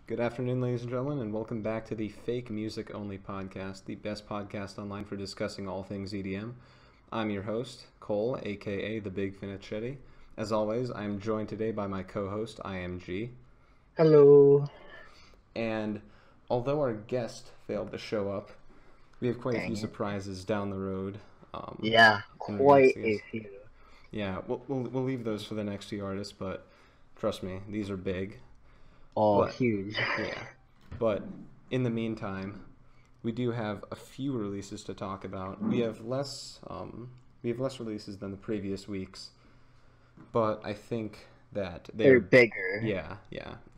Good afternoon, ladies and gentlemen, and welcome back to the Fake Music Only podcast, the best podcast online for discussing all things EDM. I'm your host, Cole, aka the Big Finicheti. As always, I am joined today by my co-host, IMG. Hello. And although our guest failed to show up, we have quite a few Dang it. surprises down the road. Yeah, In regards quite to a this. few. Yeah, we'll leave those for the next few artists, but trust me, these are big. Oh, But huge. yeah, but in the meantime, we do have a few releases to talk about. We have less releases than the previous weeks, but I think that They're they're bigger. yeah.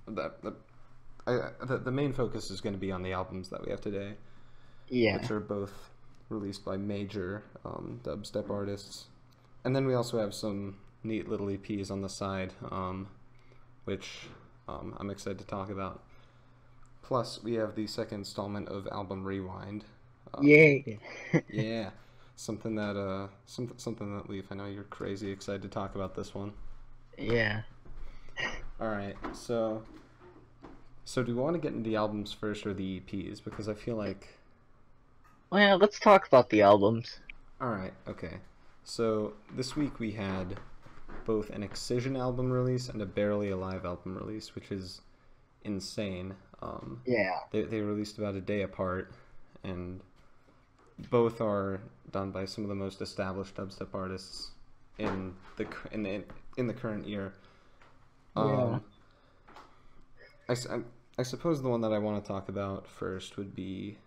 The main focus is going to be on the albums that we have today, which Yeah. are both released by major dubstep artists, and then we also have some neat little EPs on the side, which I'm excited to talk about. Plus, we have the second installment of Album Rewind. Um, Yay. yeah, something that Leaf. I know you're crazy excited to talk about this one. Yeah. All right, so do we want to get into the albums first or the EPs? Because I feel like, Well, let's talk about the albums. all right, okay. So this week we had both an Excision album release and a Barely Alive album release, which is insane. Yeah. They released about a day apart, and both are done by some of the most established dubstep artists in the current year. Yeah. Um, I suppose the one that I want to talk about first would be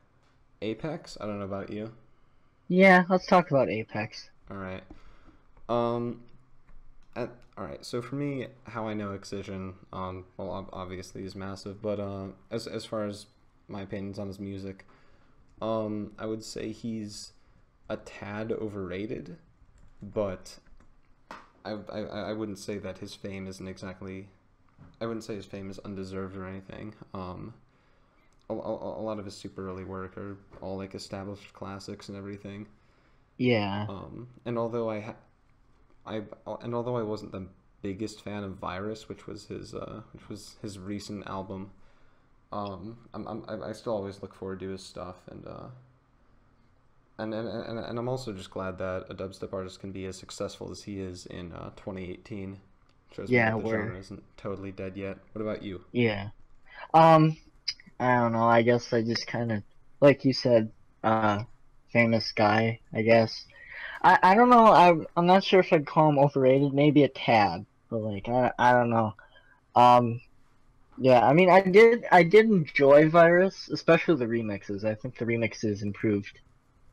Apex. I don't know about you. Yeah, let's talk about Apex. All right. Um, all right. So for me, how I know Excision, well, obviously is massive, but as far as my opinions on his music, I would say he's a tad overrated, but I wouldn't say that his fame isn't exactly. I wouldn't say his fame is undeserved or anything. A lot of his super early work are all like established classics and everything. Yeah. And although I wasn't the biggest fan of Virus, which was his recent album, I still always look forward to his stuff, and I'm also just glad that a dubstep artist can be as successful as he is in 2018. Shows me Yeah, that the genre isn't totally dead yet. What about you? yeah. Um, I don't know. I guess I just kind of, like you said, famous guy, I guess. I don't know. I'm not sure if I'd call him overrated. Maybe a tad, but like I don't know. Um, Yeah, I mean, I did enjoy Virus, especially the remixes. I think the remixes improved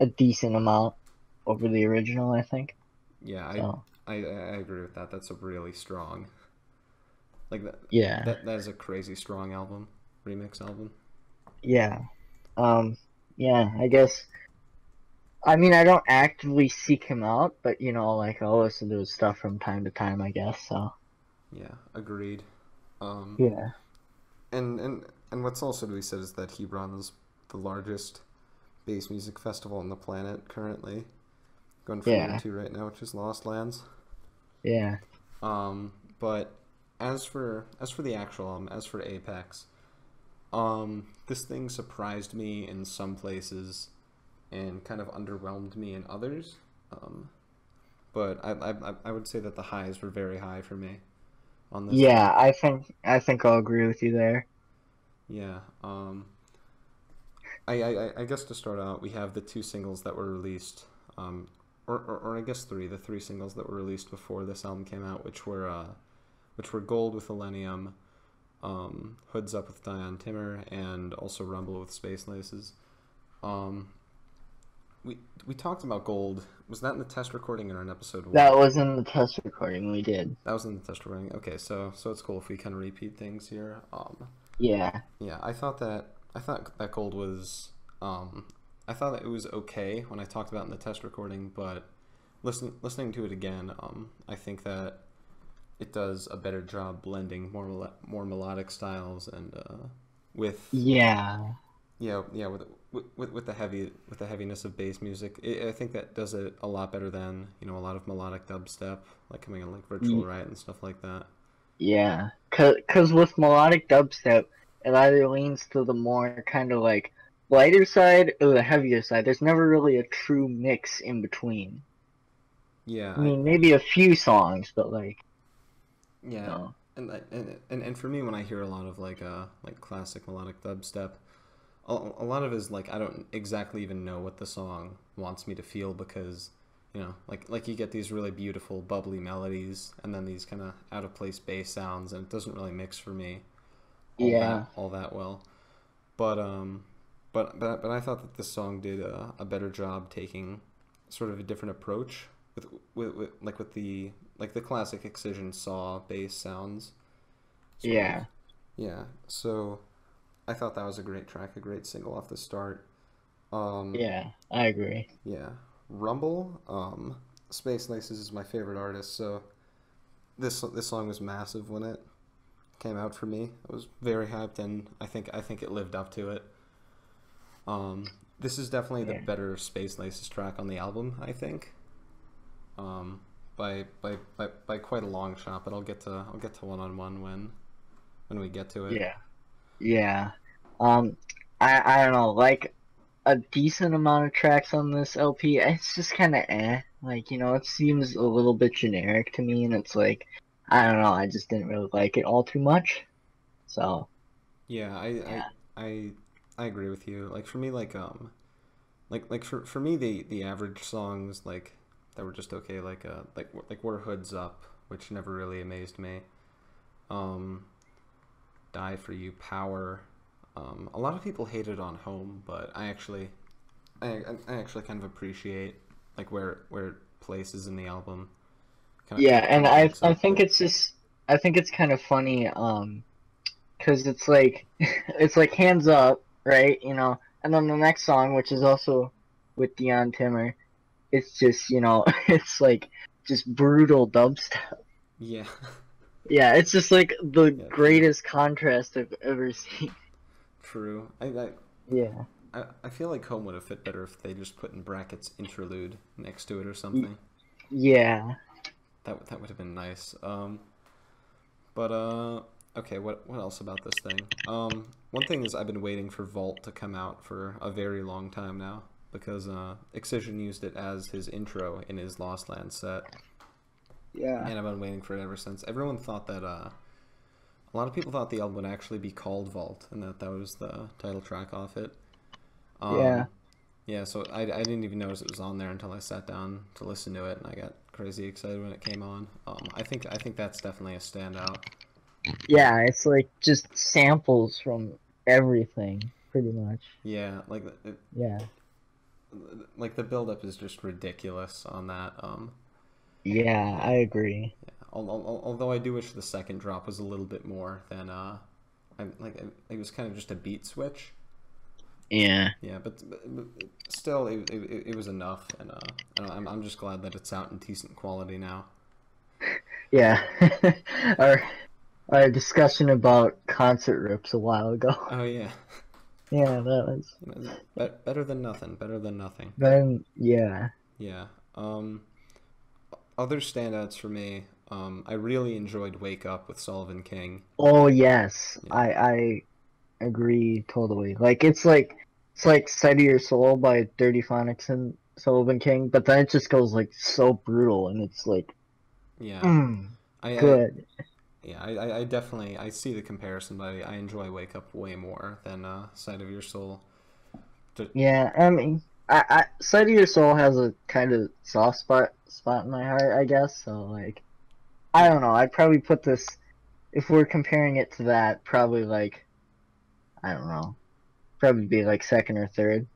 a decent amount over the original, I think. Yeah, So, I agree with that. That's a really strong, like yeah. that is a crazy strong album, remix album. Yeah. Um, yeah, I guess I mean, I don't actively seek him out, but like I'll listen to his stuff from time to time, I guess. So, Yeah, agreed. Um, yeah. and what's also to be said is that he runs the largest bass music festival on the planet currently, going for year Yeah. two right now, which is Lost Lands. Yeah. But as for the actual album, as for Apex, this thing surprised me in some places and kind of underwhelmed me in others. Um, but I would say that the highs were very high for me on this one. Yeah, I think I'll agree with you there. Yeah. I guess to start out, we have the two singles that were released, or I guess three, the three singles that were released before this album came out, which were Gold with Millennium, Hoods Up with Dion Timmer, and also Rumble with Space Laces. Um, we talked about Gold. Was that in the test recording or in episode one? That was in the test recording we did. That was in the test recording. Okay, so it's cool if we kind of repeat things here. Yeah. Yeah, I thought that Gold was I thought that it was okay when I talked about it in the test recording, but listening to it again, I think that it does a better job blending more melodic styles and with Yeah. yeah with the heaviness of bass music. I think that does it a lot better than a lot of melodic dubstep like coming in like Virtual Y- Riot and stuff like that. Yeah. Cause with melodic dubstep, it either leans to the more kind of like lighter side or the heavier side. There's never really a true mix in between. Yeah, I mean, maybe a few songs, but like, yeah, no. and for me, when I hear a lot of like classic melodic dubstep, a lot of it is like I don't exactly even know what the song wants me to feel because like you get these really beautiful bubbly melodies and then these kind of out of place bass sounds and it doesn't really mix for me Yeah, all that well. But but I thought that this song did a better job taking sort of a different approach with the like the classic Excision saw bass sounds sort of. yeah, Yeah. So I thought that was a great track, a great single off the start. Um, yeah, I agree. yeah. Rumble, Space Laces is my favorite artist, so this song was massive when it came out for me. I was very hyped, and I think it lived up to it. This is definitely the Yeah. better Space Laces track on the album, I think. Um, by quite a long shot, but I'll get to One on One when we get to it. Yeah. Yeah. Um, I don't know, like a decent amount of tracks on this LP. It's just kind of like it seems a little bit generic to me, and it's like I don't know. I just didn't really like it all too much. So Yeah, yeah, I I agree with you. Like for me, like for me the average songs like that were just okay like were Hoods Up, which never really amazed me. Um, Die for You, Power. A lot of people hated on Home, but I actually kind of appreciate like where it places in the album. yeah, Kind and of I breaks I up think with. it's just I think it's kind of funny because it's like it's like Hands Up, right? And then the next song, which is also with Dion Timmer, it's just it's like just brutal dubstep. Yeah, Yeah, it's just like the yeah, true, greatest contrast I've ever seen. true. Yeah. I feel like Home would have fit better if they just put in brackets interlude next to it or Y- something. yeah. That would have been nice. But okay, what else about this thing? One thing is I've been waiting for Vault to come out for a very long time now because Excision used it as his intro in his Lost Land set, Yeah. and I've been waiting for it ever since. Everyone thought that a lot of people thought the album would actually be called Vault and that that was the title track off it. Yeah. Um, yeah, so I didn't even notice it was on there until I sat down to listen to it, and I got crazy excited when it came on. I think that's definitely a standout. Yeah, it's like just samples from everything, pretty much. Yeah, Yeah. like the buildup is just ridiculous on that. Yeah, Yeah, I agree. although I do wish the second drop was a little bit more than it was kind of just a beat switch. Yeah. Yeah, but still, it was enough, and I'm just glad that it's out in decent quality now. Yeah. our our discussion about concert rips a while ago. Oh yeah, Yeah, that was better than nothing. Better than nothing. then yeah. Yeah. Other standouts for me. I really enjoyed Wake Up with Sullivan King. Oh yes. Yeah. I agree totally. Like it's like Sight of Your Soul by Dirty Phonics and Sullivan King, but then it just goes like so brutal and it's like Yeah. mm, I good. yeah, I definitely I see the comparison, but I enjoy Wake Up way more than Sight of Your Soul. Ju- Yeah, I mean Sight of Your Soul has a kind of soft spot in my heart, I guess. So like I y- don't know, I'd probably put this if we're comparing it to that, probably like I don't know. Probably be like second or third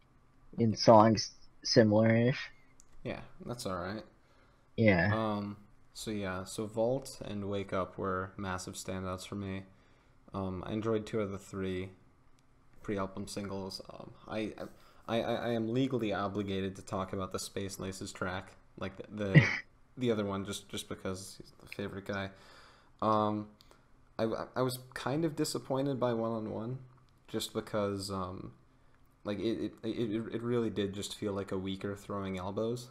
in songs similar-ish. yeah, that's all right. Yeah. Um, so yeah, so Vault and Wake Up were massive standouts for me. I enjoyed two of the three pre-album singles. I am legally obligated to talk about the Space Laces track, like the other one, just because he's the favorite guy. Um, I was kind of disappointed by One on One, just because like it really did just feel like a weaker Throwing Elbows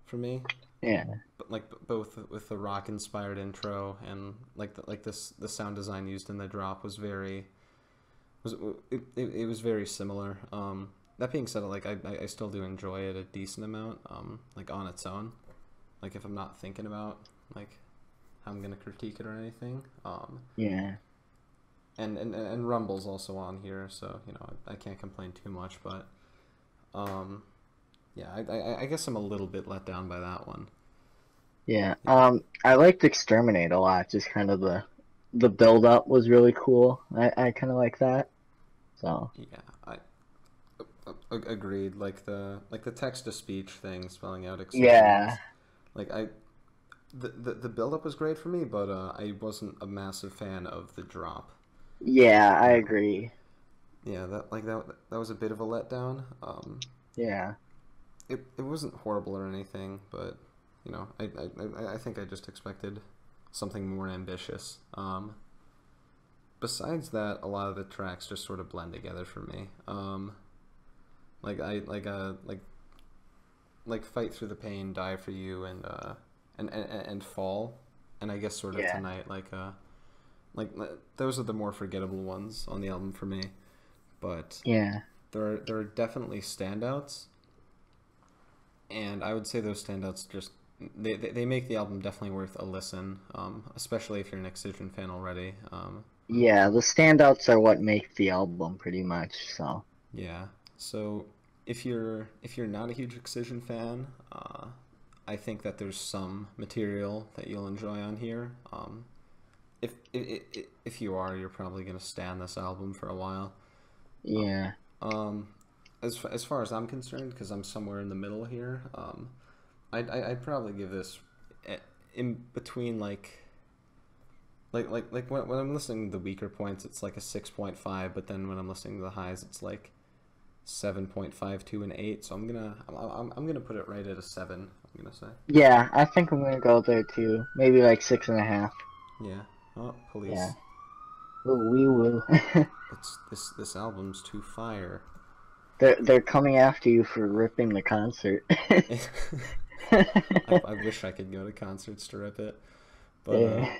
for me. Yeah. But like both with the rock inspired intro and like the sound design used in the drop was very was it was very similar. That being said, like I still do enjoy it a decent amount. Like on its own, like if I'm not thinking about like how I'm gonna critique it or anything. Yeah. And Rumble's also on here, so you know I can't complain too much. But yeah, I guess I'm a little bit let down by that one. Yeah. I liked Exterminate a lot. Just kind of the build up was really cool. I kind of like that. So. Yeah, agreed. Like the text to speech thing, spelling out Yeah. excisions. Like the build up was great for me, but I wasn't a massive fan of the drop. Yeah, I You know, agree. yeah, that was a bit of a letdown. Yeah. It wasn't horrible or anything, but you know, I think I just expected something more ambitious. Besides that, a lot of the tracks just sort of blend together for me. Like I like Fight Through the Pain, Die for You, and Fall, and I guess sort of Yeah. Tonight. Like those are the more forgettable ones on the album for me. But Yeah. there are definitely standouts, and I would say those standouts just they make the album definitely worth a listen, especially if you're an Excision fan already. Yeah, the standouts are what make the album pretty much, so. Yeah. So if you're not a huge Excision fan, I think that there's some material that you'll enjoy on here. If you are, you're probably gonna stand this album for a while. Yeah. Um, as far as I'm concerned, because I'm somewhere in the middle here, I'd probably give this in between when I'm listening to the weaker points, it's like a 6.5, but then when I'm listening to the highs, it's like 7.52 and 8. So I'm gonna put it right at a 7. I'm gonna say. Yeah, I think I'm gonna go there too. Maybe like 6.5. Yeah. Oh, Yeah. police. Ooh, wee woo. It's this album's too fire. They're coming after you for ripping the concert. I wish I could go to concerts to rip it, but Yeah.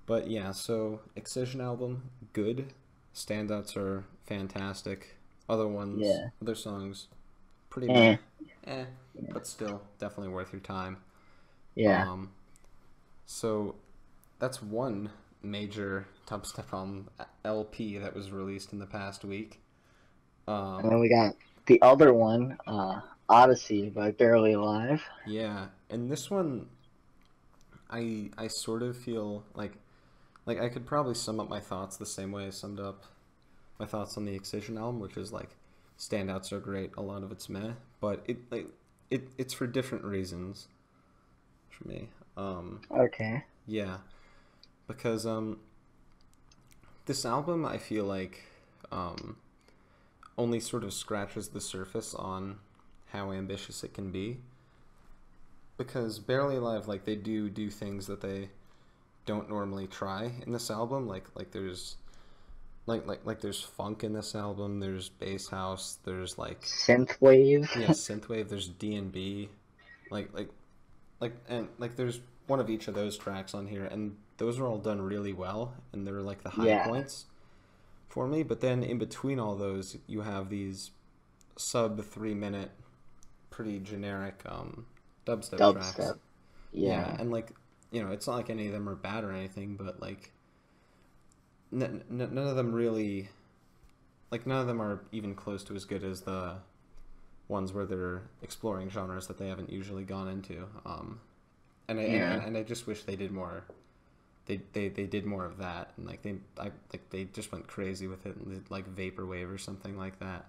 but yeah. So Excision album, good. Standouts are fantastic. Yeah. Other songs, pretty meh, Eh. eh, but still definitely worth your time. Yeah. Um, so that's one major dubstep album LP that was released in the past week. And Um, then we got the other one, Odyssey by Barely Alive. yeah, and this one I sort of feel like I could probably sum up my thoughts the same way I summed up my thoughts on the Excision album, which is like standouts are great, a lot of it's meh, but it's for different reasons for me. Okay. Yeah, because this album I feel like only sort of scratches the surface on how ambitious it can be. Because Barely Alive, like they do things that they don't normally try in this album. Like there's there's funk in this album. There's bass house. There's Synthwave. yeah, synthwave. There's D&B. Like like and there's one of each of those tracks on here, and those are all done really well, and they're like the high Yeah. points for me. But then in between all those, you have these sub 3 minute, pretty generic dubstep tracks. Dubstep. Yeah, Yeah. and you know, it's not like any of them are bad or anything, but like none of them really, none of them are even close to as good as the ones where they're exploring genres that they haven't usually gone into. Yeah. And I just wish they did more. They did more of that, and they just went crazy with it, and did, like vaporwave or something like that.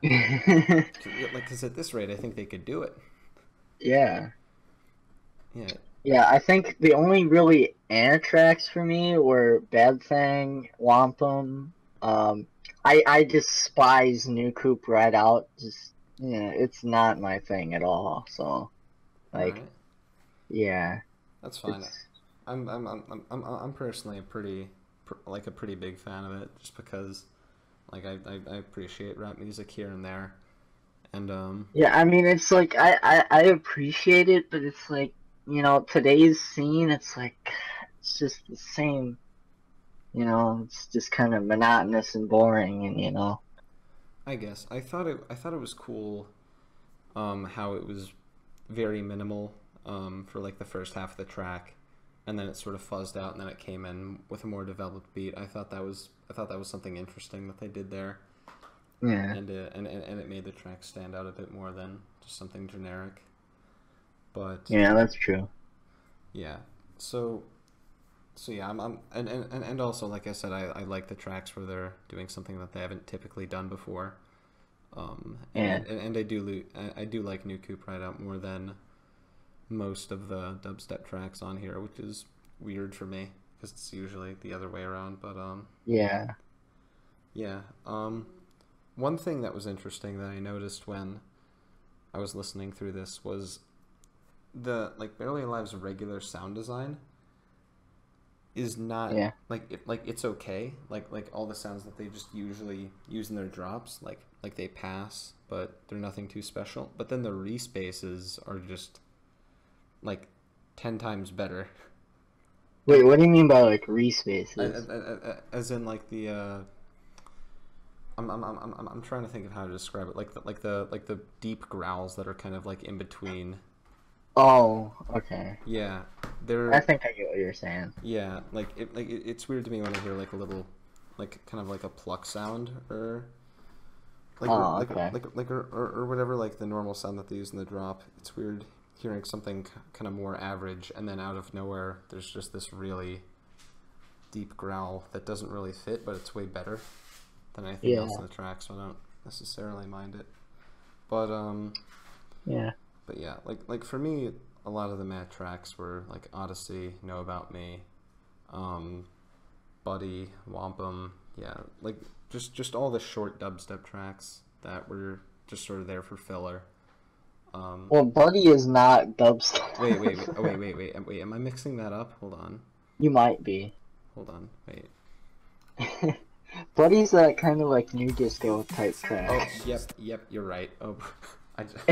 Because at this rate, I think they could do it. Yeah. Yeah, Yeah, I think the only really air tracks for me were Bad Thing, Wampum. I despise New Coop right out. Just it's not my thing at all. So all like, right, yeah, that's fine. it's I'm personally a pretty big fan of it, just because I appreciate rap music here and there, and yeah. I mean, it's like I appreciate it, but it's like today's scene. It's like it's just the same You know, it's just kind of monotonous and boring, and I guess I thought it was cool how it was very minimal for like the first half of the track, and then it sort of fuzzed out, and then it came in with a more developed beat. I thought that was something interesting that they did there, yeah, and it made the track stand out a bit more than just something generic. But yeah, that's true. yeah, so yeah, and also like I said, I like the tracks where they're doing something that they haven't typically done before. Yeah, And I do like New Coop Ride Out more than most of the dubstep tracks on here, which is weird for me because it's usually the other way around. But yeah, yeah. One thing that was interesting that I noticed when I was listening through this was the like Barely Alive's regular sound design is not yeah. like it's okay. Like all the sounds that they just usually use in their drops, like they pass, but they're nothing too special. But then the respaces are just like 10 times better. Wait, what do you mean by like respaces? As in like the I'm trying to think of how to describe it. Like the deep growls that are kind of like in between. Oh, okay. Yeah, I they're think I get what you're saying. yeah. It's weird to me when I hear like a little, like kind of like a pluck sound or Oh, okay. or whatever, like the normal sound that they use in the drop. It's weird hearing something kind of more average, and then out of nowhere, there's just this really deep growl that doesn't really fit, but it's way better than anything else Yeah, in the track, so I don't necessarily mind it. But yeah, but yeah, like for me, a lot of the Matt tracks were like Odyssey, Know About Me, um, Buddy, Wampum, yeah, like just all the short dubstep tracks that were just sort of there for filler. Um, well, Buddy is not wait. Am I mixing that up? Hold on. You might be. Hold on. Wait. Buddy's that kind of like new disco type Oh, track. yep. You're right. Oh, I just,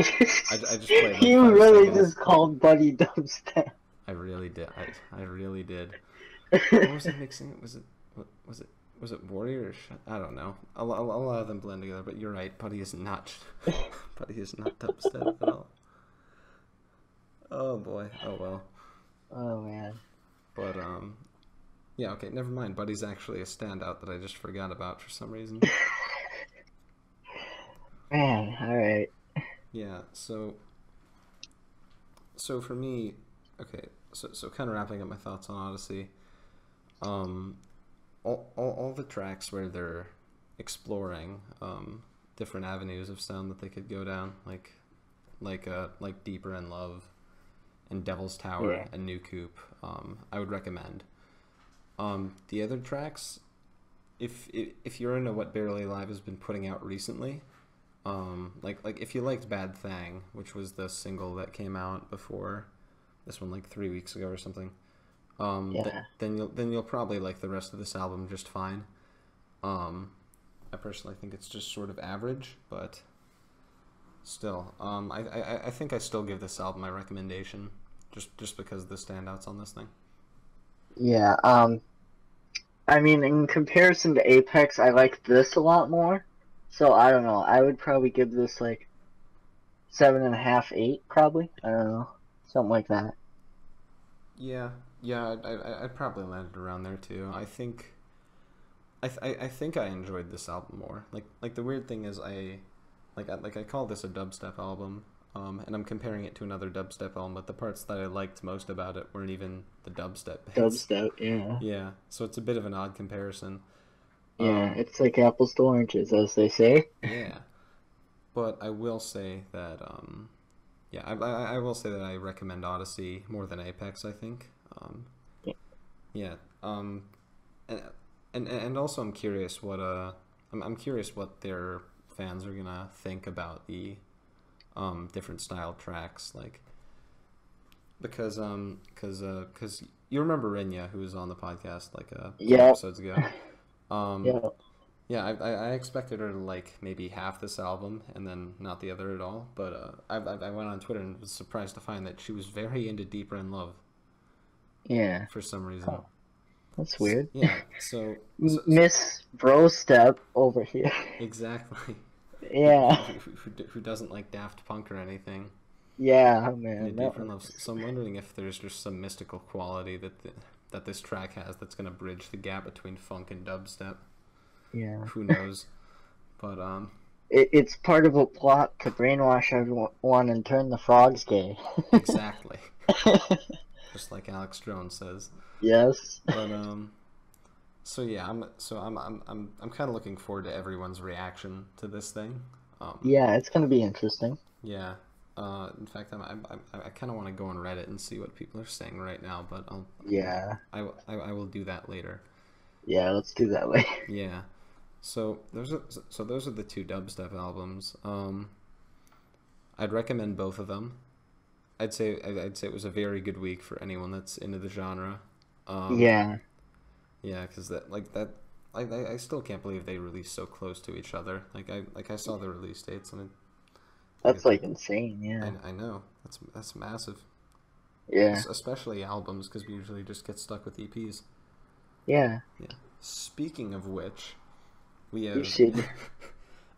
I just played like You five really seconds. just called Buddy dubstep. I really did. I really did. What was I mixing? Was it was it Warrior or I don't know. A lot of them blend together, but you're right. Buddy is not Buddy is not dubstep at all. Oh boy. Oh well. Oh man. But yeah, okay, never mind. Buddy's actually a standout that I just forgot about for some reason. Man, alright. Yeah, so for me, okay, so kind of wrapping up my thoughts on Odyssey. Um, all the tracks where they're exploring different avenues of sound that they could go down, like Deeper in Love and Devil's Tower Yeah. and New Coop, I would recommend. The other tracks, if you're into what Barely Alive has been putting out recently, like if you liked Bad Thing, which was the single that came out before this one, like 3 weeks ago or something, Yeah. then you'll probably like the rest of this album just fine. Um, I personally think it's just sort of average, but still, I think I still give this album my recommendation, just because of the standouts on this thing. Yeah. I mean, in comparison to Apex, I like this a lot more. So I don't know. I would probably give this like 7.5, 8, probably. I don't know, something like that. Yeah, yeah, I'd probably landed around there too. I think I enjoyed this album more. Like the weird thing is I call this a dubstep album, and I'm comparing it to another dubstep album, but the parts that I liked most about it weren't even the dubstep bits. Dubstep, yeah. Yeah, so it's a bit of an odd comparison. Yeah, Um, it's like apples to oranges, as they say. yeah, but I will say that yeah, I will say that I recommend Odyssey more than Apex. I think. Yeah. And, and also I'm curious what I'm curious what their fans are gonna think about the different style tracks, like because you remember Rinya, who was on the podcast like a few Yep. episodes ago. Um, Yep. yeah, I expected her to like maybe half this album and then not the other at all, but I went on Twitter and was surprised to find that she was very into Deeper in Love Yeah. for some reason. Huh. That's weird. Yeah, Miss Bro Step over here. exactly. Who, Yeah. who doesn't like Daft Punk or anything? Yeah, In a man. That deeper one love. is... So I'm wondering if there's just some mystical quality that this track has that's gonna bridge the gap between funk and dubstep. Yeah. Who knows? But It's part of a plot to brainwash everyone and turn the frogs gay. exactly. Just like Alex Jones says. Yes. But so yeah, I'm kind of looking forward to everyone's reaction to this thing. Um, Yeah, it's gonna be interesting. yeah. In fact, I kind of want to go on Reddit and see what people are saying right now, but Yeah. I will do that later. Yeah, let's do that way. Yeah. So those are the two dubstep albums. I'd recommend both of them. I'd say it was a very good week for anyone that's into the genre. Um, Yeah, yeah, because that I still can't believe they released so close to each other. I saw the release dates and that's like insane. Yeah. I know that's massive. Yeah. Especially albums because we usually just get stuck with EPs. Yeah. Yeah. Speaking of which, we You have should.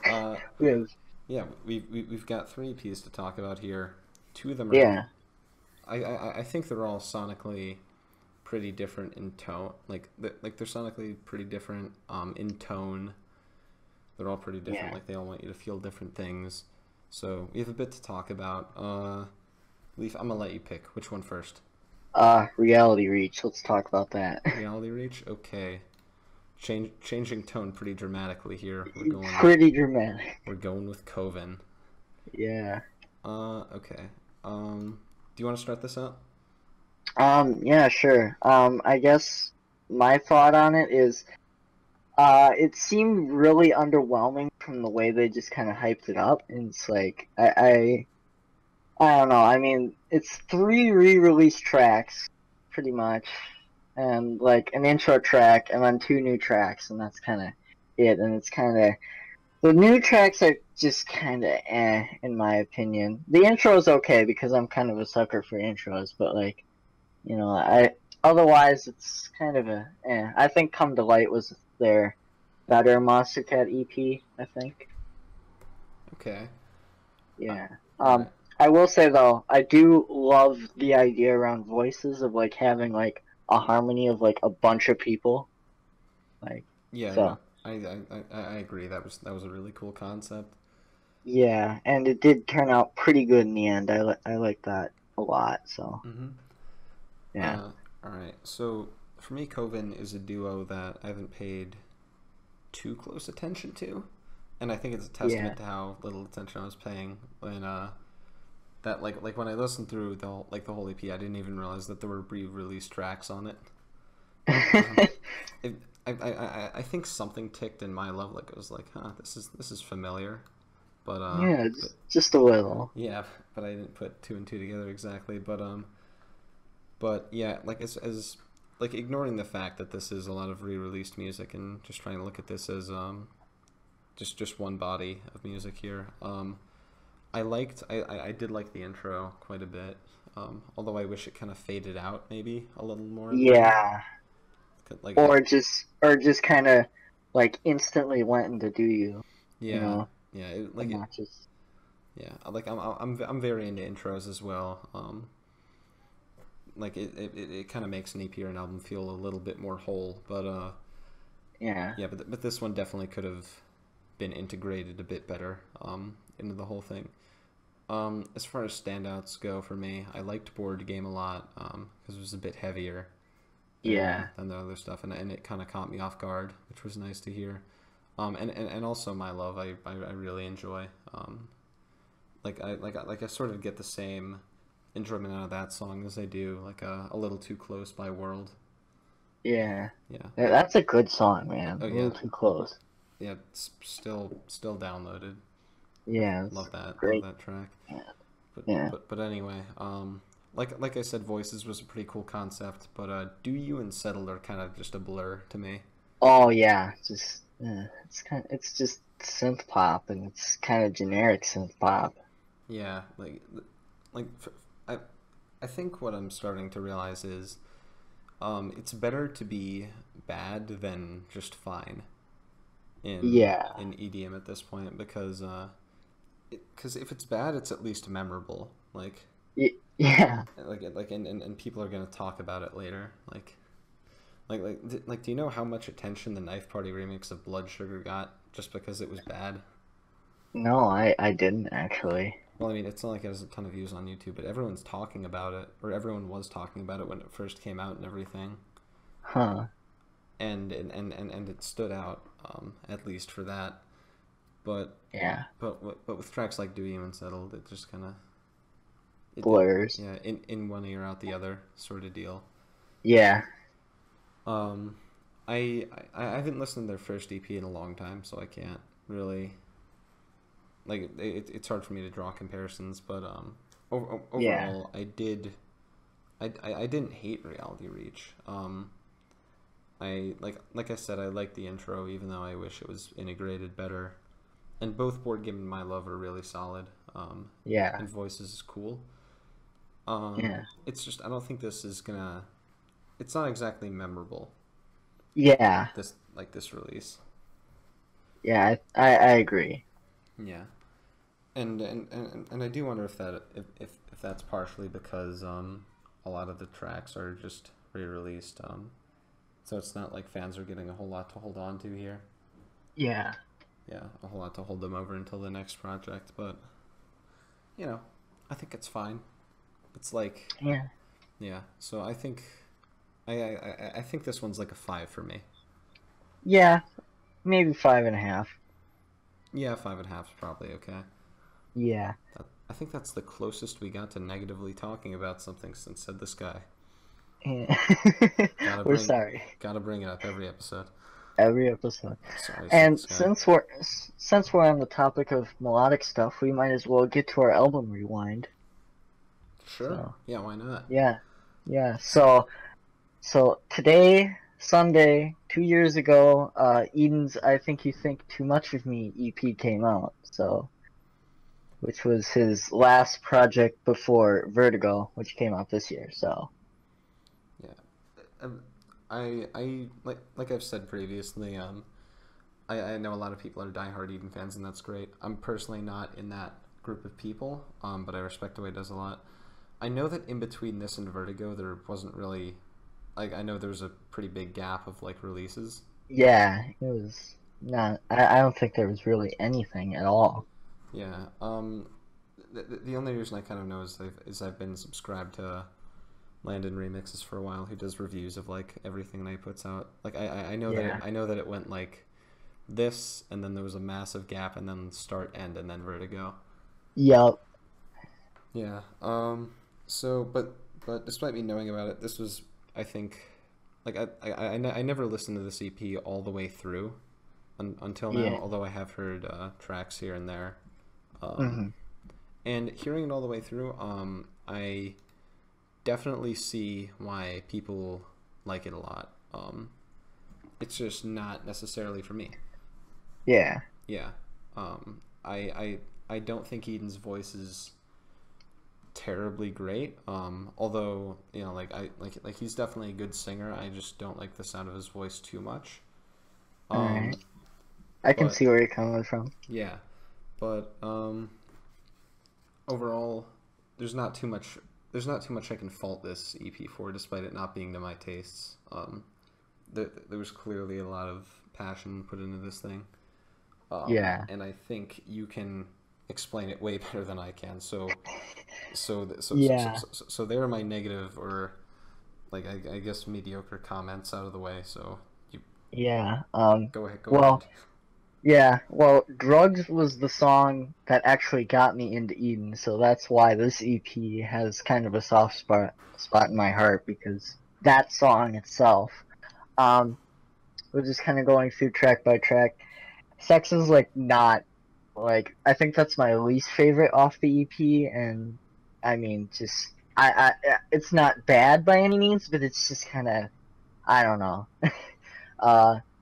uh Yeah. yeah we've got three EPs to talk about here. Two of them are Yeah. I think they're all sonically pretty different in tone. Like they're sonically pretty different in tone. They're all pretty different. Yeah. Like they all want you to feel different things. So we have a bit to talk about. Leaf, I'm gonna let you pick. Which one first? Reality Reach. Let's talk about that. Reality Reach. Okay. Changing tone pretty dramatically here. Pretty dramatic. We're going with Coven. Yeah. Okay. Do you want to start this out? Yeah, sure. I guess my thought on it is, it seemed really underwhelming from the way they just kind of hyped it up, and it's like, I don't know. I mean, it's three re-release tracks, pretty much, and like an intro track, and then two new tracks, and that's kind of it. And it's kind of the new tracks are just kind of in my opinion. The intro is okay because I'm kind of a sucker for intros, but like, I otherwise it's kind of a I think Come to Light was their better Monster Cat EP. I think. Okay. Yeah. All right. I will say though, I do love the idea around voices of like having like a harmony of like a bunch of people. Like Yeah. No. so. I agree. That was a really cool concept. Yeah, and it did turn out pretty good in the end. I like that a lot. So Mm-hmm. yeah. All right. So for me, Coven is a duo that I haven't paid too close attention to, and I think it's a Yeah. testament to how little attention I was paying when that like when I listened through the whole EP, I didn't even realize that there were re-released tracks on it. Um, it I think something ticked in my love, like it was like, huh, this is familiar, but Yeah, but just a little. yeah, but I didn't put two and two together exactly, but yeah, like as like ignoring the fact that this is a lot of re-released music and just trying to look at this as just one body of music here. I did like the intro quite a bit. Although I wish it kind of faded out maybe a little more at the end. Yeah. Like Or just kind of like instantly went into do you, you yeah, know, yeah, and not just yeah. Like I'm very into intros as well. Like it kind of makes an EP or an album feel a little bit more whole. But yeah. yeah, but this one definitely could have been integrated a bit better into the whole thing. As far as standouts go for me, I liked Board Game a lot because it was a bit heavier Yeah. than the other stuff, and it kind of caught me off guard, which was nice to hear. And also My Love, I really enjoy. I sort of get the same enjoyment out of that song as I do like a Little Too Close by World. Yeah. Yeah. That's a good song, man. Oh A yeah. little too close. Yeah. It's still downloaded. Yeah, it's Love that. Love great. that track. Yeah. But anyway, like I said, Voices was a pretty cool concept, but Do You and Settle are kind of just a blur to me. Oh yeah, just it's just synth pop, and it's kind of generic synth pop. Yeah, like I I think what I'm starting to realize is It's better to be bad than just fine Yeah. in EDM at this point because if it's bad, it's at least memorable. Yeah. And people are gonna talk about it later. Do you know how much attention the Knife Party remix of Blood Sugar got just because it was bad? No, I didn't actually. Well, I mean, it's not like it has a ton of views on YouTube, but everyone's talking about it, or everyone was talking about it when it first came out and everything. Huh. And it stood out, at least for that. But Yeah. but with tracks like Do You Even Settled, it just kind of Blurs. yeah, in one ear out the other sort of deal. Yeah. Um, I haven't listened to their first EP in a long time, so I can't really it's hard for me to draw comparisons. But Yeah. overall, I didn't hate Reality Reach. I like I said, I like the intro, even though I wish it was integrated better. And both Board Game and My Love are really solid. Yeah. And Voices is cool. Yeah. It's just I don't think this is gonna. It's not exactly memorable. Yeah. This release. Yeah. I agree. Yeah, and I do wonder if that's partially because a lot of the tracks are just re-released. So it's not like fans are getting a whole lot to hold on to here. Yeah. Yeah, a whole lot to hold them over until the next project. But I think it's fine. It's like Yeah. yeah. So I think I think this one's like a 5 for me. Yeah. Maybe 5.5. Yeah, 5.5 is probably okay. Yeah. I think that's the closest we got to negatively talking about something since Said This Guy. Yeah. We're sorry. Gotta bring it up every episode. Every episode. Sorry, Said And This Guy. since we're on the topic of melodic stuff, we might as well get to our album rewind. Sure. So, Yeah, why not? yeah. Yeah. So today, Sunday, 2 years ago, Eden's "I Think You Think Too Much of Me" EP came out. So, which was his last project before Vertigo, which came out this year. So. Yeah. I like I've said previously, I know a lot of people are diehard Eden fans, and that's great. I'm personally not in that group of people, but I respect the way he does a lot. I know that in between this and Vertigo, there wasn't really, I know there was a pretty big gap of releases. Yeah, it was not. I don't think there was really anything at all. Yeah. The only reason I kind of know is I've been subscribed to Landon Remixes for a while, who does reviews of everything that he puts out. I know that it went this, and then there was a massive gap, and then start, end, and then Vertigo. Yep. Yeah. So, but despite me knowing about it, this was, I think, I never listened to this EP all the way through until now. Yeah. Although I have heard tracks here and there. Mm-hmm. And hearing it all the way through, I definitely see why people like it a lot. It's just not necessarily for me. Yeah. Yeah. I don't think Eden's voice is terribly great. Although he's definitely a good singer. I just don't like the sound of his voice too much. All right. I can see where you're coming from. Yeah, but overall, there's not too much I can fault this EP for, despite it not being to my tastes. There was clearly a lot of passion put into this thing. Yeah. And I think you can explain it way better than I can. So Yeah. So there are my negative, or I guess mediocre comments out of the way. So you Yeah. go ahead. Well, yeah. Well, "Drugs" was the song that actually got me into Eden, so that's why this EP has kind of a soft spot in my heart, because that song itself. We're just kind of going through track by track. Sex is not I think that's my least favorite off the EP, and I mean just it's not bad by any means, but it's just kind of, I don't know.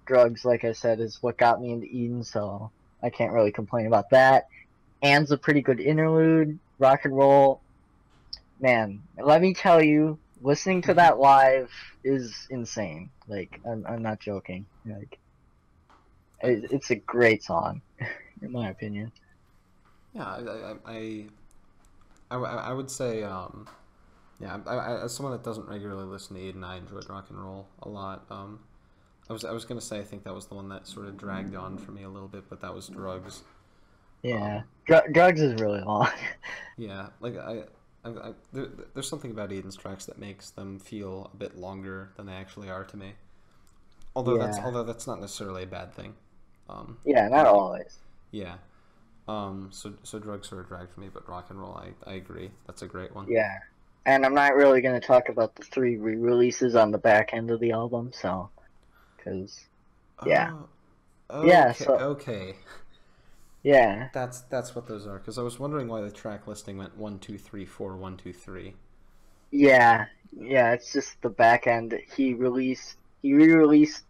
Drugs, like I said, is what got me into Eden, so I can't really complain about that. Anne's a pretty good interlude. Rock and Roll, man, let me tell you, listening to that live is insane. Like, I'm not joking. Like, I, it's a great song, in my opinion. yeah, I would say, yeah, as someone that doesn't regularly listen to Eden, I enjoyed rock and roll a lot. I was gonna say I think that was the one that sort of dragged on for me a little bit, but that was Drugs. Yeah, Um, drugs is really long. yeah, like there's something about Eden's tracks that makes them feel a bit longer than they actually are to me. Yeah, Although that's not necessarily a bad thing. Um, yeah, not like always. yeah. So Drugs sort of dragged for me, but rock and roll, I agree. That's a great one. Yeah, and I'm not really gonna talk about the three re-releases on the back end of the album, so, cause yeah, Oh, yeah, okay, so okay. yeah, That's what those are. Because I was wondering why the track listing went 1, 2, 3, 4, 1, 2, 3. yeah, yeah. It's just the back end. He re-released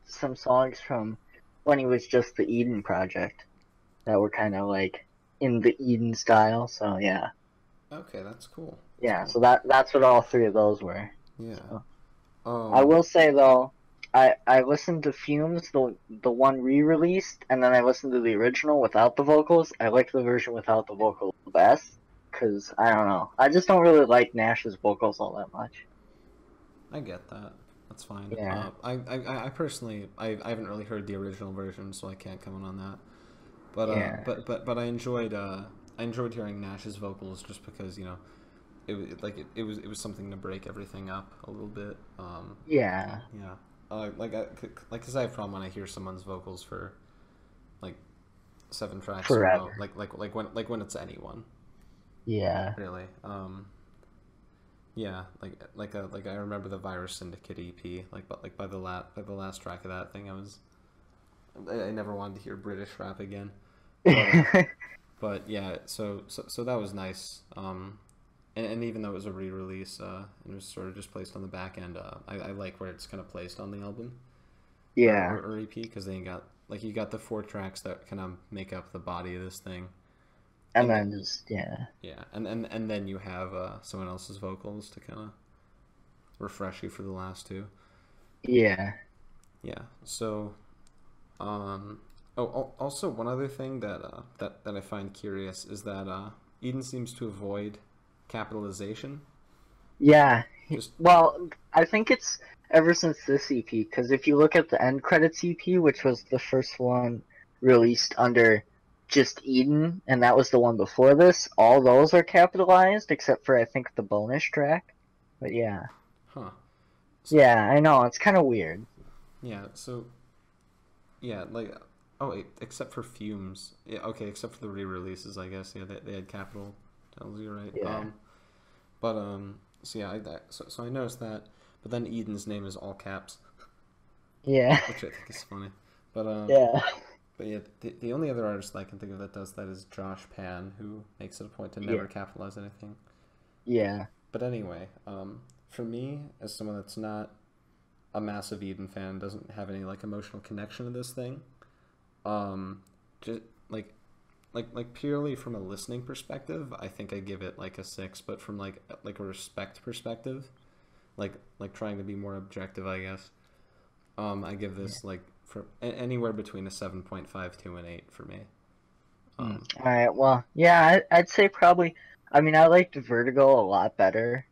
some songs from when he was just the Eden Project that were kind of like in the Eden style. So yeah, Okay, that's cool. That's yeah. cool. So that's what all three of those were. Yeah. So I Um. will say though, I listened to Fumes, the one re-released, and then I listened to the original without the vocals. I like the version without the vocals best because I don't know. I just don't really like Nash's vocals all that much. I get that. That's fine. Yeah, I personally, I haven't really heard the original version, so I can't comment on that. yeah, But I enjoyed hearing Nash's vocals just because it was something to break everything up a little bit. yeah. Yeah. Cause I have a problem when I hear someone's vocals for like 7 tracks in a row. Forever. Like when it's anyone Yeah. really. Yeah. Like I remember the Virus Syndicate EP. Like by the last track of that thing, I never wanted to hear British rap again. But but yeah. So that was nice. And even though it was a re-release, and it was sort of just placed on the back end, I like where it's kind of placed on the album Yeah. or EP because then you got the 4 tracks that kind of make up the body of this thing, And and then just yeah. yeah, and then you have someone else's vocals to kind of refresh you for the last two. Yeah. Yeah. So, also one other thing that I find curious is that Eden seems to avoid capitalization. Yeah. Just Well, I think it's ever since this EP, because if you look at the end credits EP, which was the first one released under just Eden, and that was the one before this, all those are capitalized except for I think the bonus track. But yeah. huh. Yeah, I know, it's kind of weird. Yeah. So yeah, oh wait, except for Fumes. Yeah. Okay. Except for the re-releases, I guess. Yeah, they had capital. Tells you right. Yeah. So yeah, so I noticed that, but then Eden's name is all caps, Yeah. which I think is funny. But Yeah. but yeah, the only other artist I can think of that does that is Josh Pan, who makes it a point to never Yeah. capitalize anything. Yeah. But anyway, for me, as someone that's not a massive Eden fan, doesn't have any like emotional connection to this thing, just like purely from a listening perspective, I think I give it like a 6. But from like a respect perspective, like trying to be more objective, I guess, I give Yeah. this like for anywhere between a 7.5 to an 8 for me. All right. Well, yeah, I'd say probably. I mean, I liked Vertigo a lot better.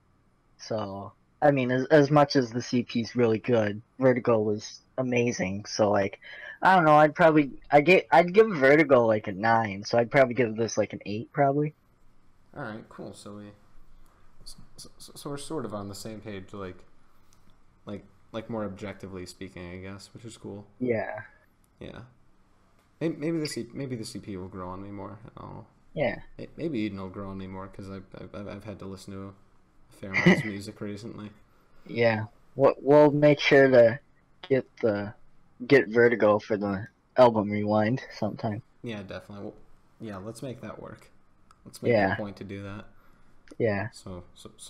So, I mean, as much as the CP's really good, Vertigo was amazing. So, like, I don't know. I'd give Vertigo like a 9. So I'd probably give this like an 8, probably. All right, cool. So we're sort of on the same page, like more objectively speaking, I guess, which is cool. Yeah. Yeah. Maybe the CP will grow on me more. Yeah. Maybe Eden will grow on me more because I've had to listen to a fair amount of music recently. Yeah. We'll make sure to get the get Vertigo for the album rewind sometime. Yeah, definitely. Well, yeah, let's make that work. Let's make it a Yeah. point to do that. Yeah. So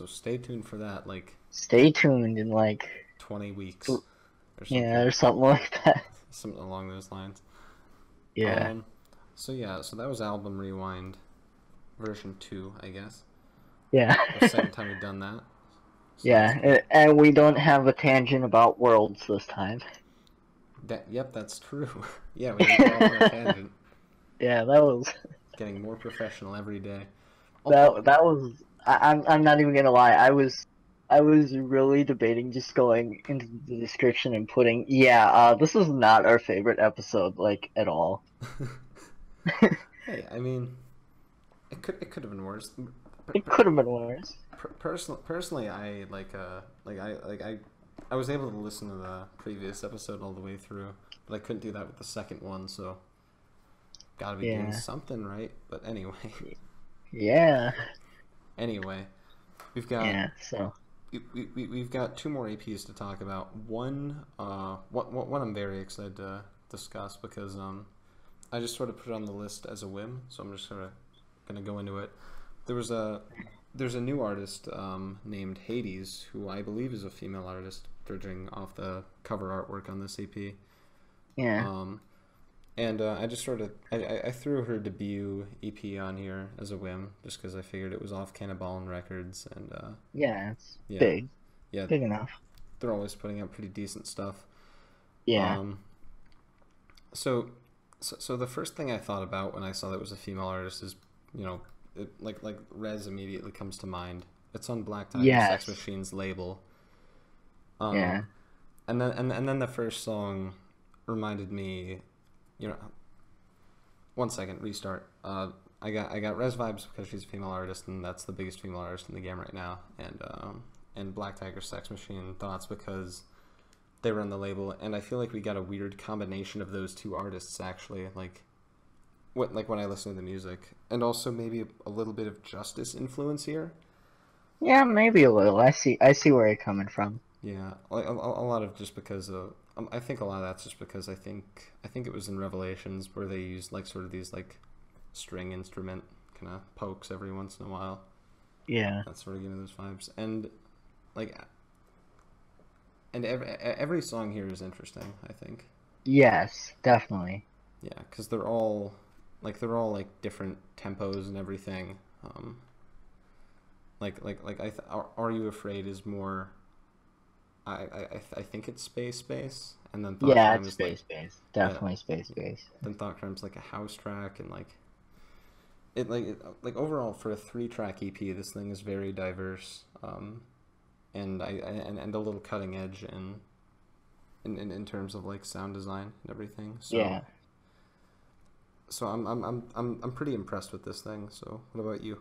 stay tuned for that, like Stay tuned in like 20 weeks or yeah something, or something like that. something along those lines. Yeah. Um, so yeah, so that was album rewind version 2, I guess. Yeah. Or second time we've done that. So that's Yeah, good. and we don't have a tangent about worlds this time. Yep, that's true. Yeah, we didn't go off on a tangent. Yeah, that was Getting more professional every day. that was. I'm not even gonna lie. I was really debating just going into the description and putting, yeah, this is not our favorite episode, like, at all. Hey, I mean, it could have been worse. It could have been worse. Personally, I was able to listen to the previous episode all the way through, but I couldn't do that with the second one. So gotta be doing Yeah, something right. But anyway, yeah, anyway, we've got yeah. So we've got two more APs to talk about. One I'm very excited to discuss because I just sort of put it on the list as a whim, so I'm just sort of gonna go into it. There was a there's a new artist named Hades who I believe is a female artist, judging off the cover artwork on this EP. yeah, Um, and I just sort of I threw her debut EP on here as a whim, just because I figured it was off Cannibal Records, and yeah. It's yeah, big, yeah, big enough. they're always putting out pretty decent stuff. Yeah, Um, so, so the first thing I thought about when I saw that it was a female artist is, you know, like Rez immediately comes to mind. It's on Black Tiger Sex yes, Machine's label. yeah, Um, and then the first song reminded me, you know, one second, restart. I got Rez vibes because she's a female artist, and that's the biggest female artist in the game right now. And Black Tiger Sex Machine thoughts because they run the label, and I feel like we got a weird combination of those two artists actually. Like when I listen to the music, and also maybe a little bit of Justice influence here. yeah. Maybe a little. I see where you're coming from. Yeah, like a lot of just because of I think a lot of that's just because I think it was in Revelations where they used like sort of these like string instrument kind of pokes every once in a while. Yeah. That's sort of giving those vibes, and like every song here is interesting. I think, Yes, definitely. yeah, because they're all like different tempos and everything. Um, Are You Afraid is more. I think it's space, and then Thought Yeah, Crime it's is like, space. yeah, Definitely space. then Thought Crime's like a house track, and like overall for a 3-track EP, this thing is very diverse, and a little cutting edge in terms of like sound design and everything. So Yeah. so I'm pretty impressed with this thing. So what about you?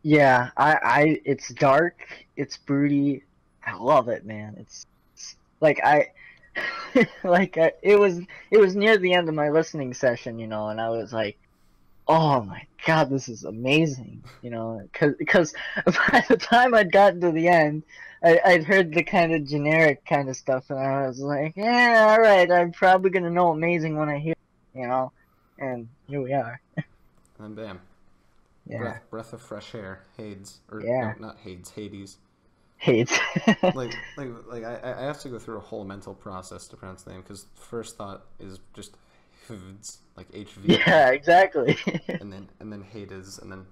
Yeah, it's dark, it's broody. I love it, man. It's like it was near the end of my listening session, and I was like, oh my God, this is amazing, because by the time I'd gotten to the end, I'd heard the kind of generic kind of stuff, and I was like, yeah, all right, I'm probably gonna know amazing when I hear it, and here we are. And then bam, Yeah, breath of fresh air, Hades, or no, yeah. not Hades, Hades. Hates. I have to go through a whole mental process to pronounce the name because first thought is just Hvds, like HV, Yeah, exactly. and then Hades, and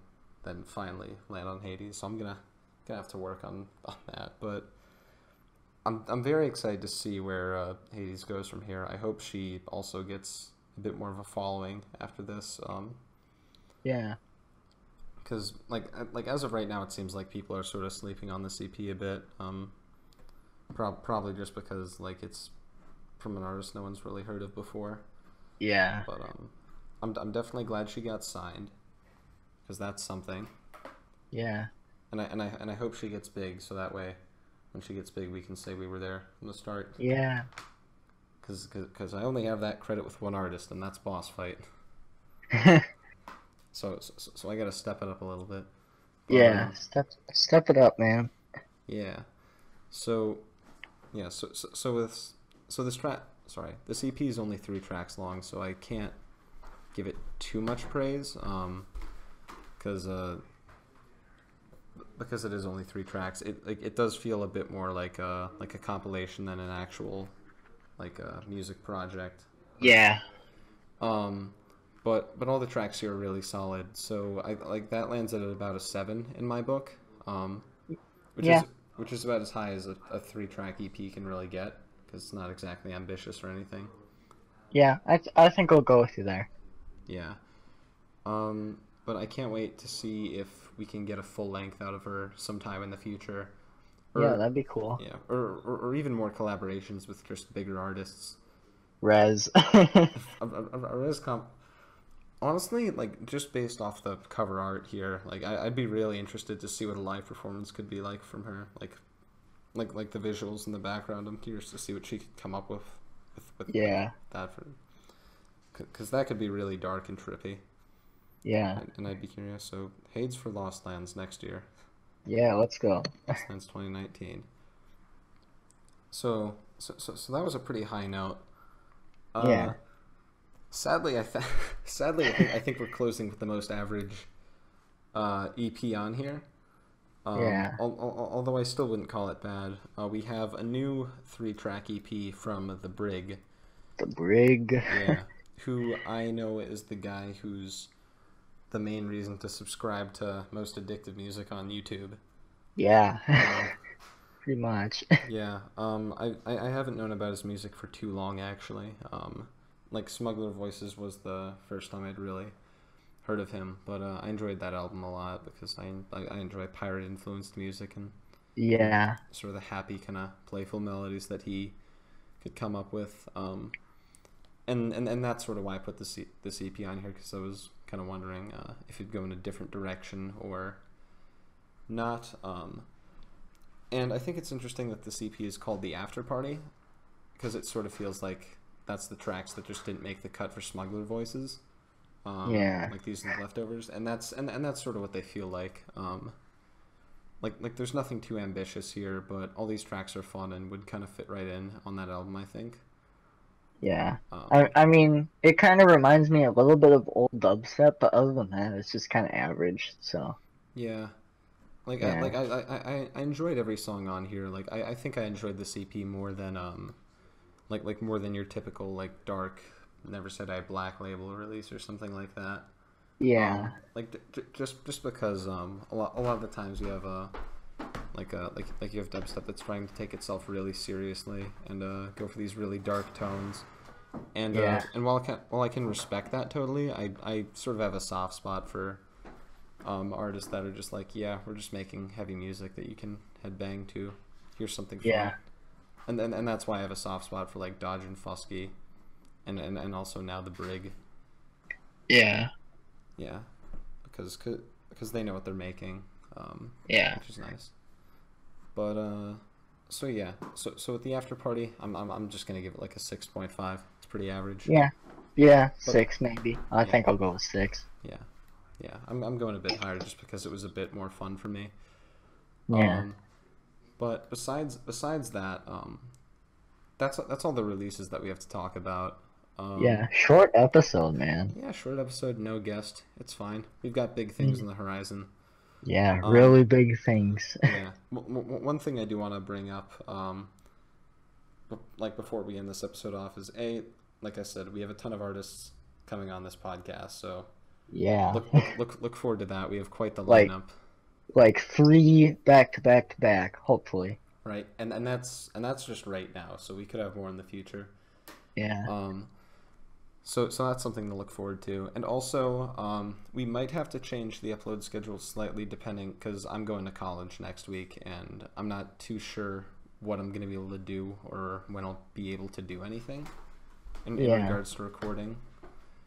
then finally land on Hades. So I'm gonna have to work on that, but I'm very excited to see where Hades goes from here. I hope she also gets a bit more of a following after this. Yeah. Because like as of right now, it seems like people are sort of sleeping on the CP a bit. Probably just because like it's from an artist no one's really heard of before. Yeah. But I'm definitely glad she got signed because that's something. Yeah. And I hope she gets big so that way when she gets big we can say we were there from the start. Yeah. Because I only have that credit with one artist and that's Boss Fight. So I gotta step it up a little bit. But Yeah. Step it up, man. yeah. So yeah, so this track, sorry, this EP is only 3 tracks long, so I can't give it too much praise, because it is only 3 tracks. It does feel a bit more like a compilation than an actual like a music project. Yeah. But all the tracks here are really solid, so I like that lands at about a 7 in my book, which Yeah. which is about as high as a 3-track EP can really get, because it's not exactly ambitious or anything. Yeah, I think I'll go with you there. Yeah. But I can't wait to see if we can get a full length out of her sometime in the future. Yeah, Or that'd be cool. yeah, or even more collaborations with just bigger artists. Rez. A res comp. Honestly, like just based off the cover art here, like I'd be really interested to see what a live performance could be like from her. Like the visuals in the background. I'm curious to see what she could come up with Yeah. that for, because that could be really dark and trippy. Yeah. And I'd be curious. So Hades for Lost Lands next year. Yeah, let's go. Lost Lands 2019. So that was a pretty high note. Yeah. Sadly, I think we're closing with the most average EP on here. Yeah. Although I still wouldn't call it bad. We have a new 3-track EP from The Brig. The Brig. Yeah. Who I know is the guy who's the main reason to subscribe to most addictive music on YouTube. Yeah. Pretty much. Yeah. I haven't known about his music for too long, actually. Like Smuggler Voices was the first time I'd really heard of him, but I enjoyed that album a lot because I enjoy pirate influenced music and Yeah. sort of the happy kind of playful melodies that he could come up with. And that's sort of why I put this EP on here, because I was kind of wondering if it'd go in a different direction or not. And I think it's interesting that this EP is called The After Party, because it sort of feels like that's the tracks that just didn't make the cut for Smuggler Voices. Yeah. Like these are the leftovers, and that's sort of what they feel like. Like there's nothing too ambitious here, but all these tracks are fun and would kind of fit right in on that album, I think. Yeah. I mean, it kind of reminds me a little bit of old dubstep, but other than that, it's just kind of average. So. Yeah. Like Yeah. I enjoyed every song on here. Like I think I enjoyed this EP more than like more than your typical like dark Never Said I Black Label release or something like that. Yeah. Like just because a lot of the times you have like you have dubstep that's trying to take itself really seriously and go for these really dark tones. And Yeah. And while I can respect that totally, I sort of have a soft spot for artists that are just like, yeah, we're just making heavy music that you can headbang to. Here's something fun. Yeah. And that's why I have a soft spot for like Dodge and Fusky, and also now The Brig. Yeah. Yeah, because they know what they're making. Yeah. Which is nice. But so yeah, so at the After Party, I'm just gonna give it like a 6.5. It's pretty average. Yeah. Yeah. But, 6 maybe. I think I'll go with 6. Yeah. I'm going a bit higher just because it was a bit more fun for me. Yeah. But besides that, that's all the releases that we have to talk about. Yeah. Short episode, man. Yeah, short episode, no guest. It's fine. We've got big things on the horizon. Yeah, really big things. Yeah. One thing I do want to bring up, like before we end this episode off, is like I said, we have a ton of artists coming on this podcast, so Yeah. look forward to that. We have quite the lineup. Like 3 back to back to back, hopefully. Right, and that's just right now, so we could have more in the future. Yeah. So that's something to look forward to. And also, we might have to change the upload schedule slightly depending, because I'm going to college next week, and I'm not too sure what I'm going to be able to do or when I'll be able to do anything in regards to recording.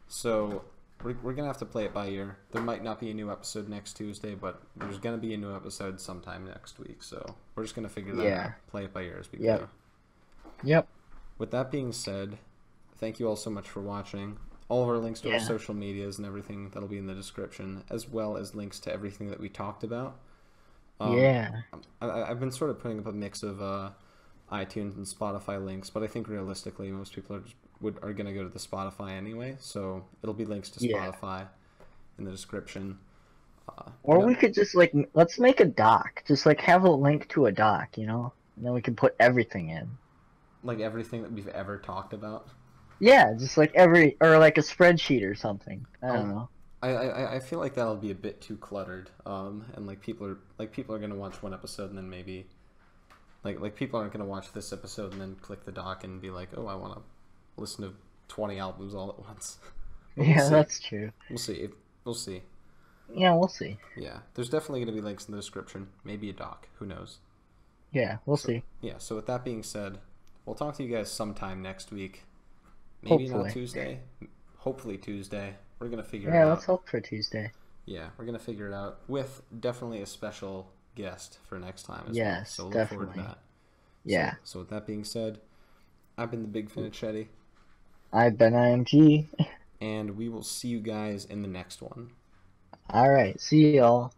So we're going to have to play it by ear. There might not be a new episode next Tuesday, but there's going to be a new episode sometime next week. So we're just going to figure that out. Play it by ear as we go. Yep. With that being said, thank you all so much for watching. All of our links to our social medias and everything, that'll be in the description, as well as links to everything that we talked about. I've been sort of putting up a mix of iTunes and Spotify links, but I think realistically most people are going to go to the Spotify anyway, so it'll be links to Spotify in the description. Or we could just like, let's make a doc. Just like have a link to a doc, you know? And then we can put everything in. Like everything that we've ever talked about? Yeah, just like or like a spreadsheet or something. I don't know. I feel like that'll be a bit too cluttered, and like people are gonna watch one episode and then maybe Like people aren't gonna watch this episode and then click the doc and be like, oh, I want to listen to 20 albums all at once. But we'll Yeah, see. that's true. We'll see. We'll see. Yeah, we'll see. Yeah, there's definitely gonna be links in the description. Maybe a doc. Who knows? Yeah, we'll So see. yeah. So with that being said, we'll talk to you guys sometime next week. Maybe not Hopefully. Tuesday. Hopefully Tuesday. We're gonna figure it Yeah, out. let's hope for Tuesday. Yeah, we're gonna figure it out with definitely a special guest for next time as well. Yes, So look forward to definitely. that. Yeah. So with that being said, I've been the Big Finicheti, I've been IMG. and we will see you guys in the next one. Alright, see y'all.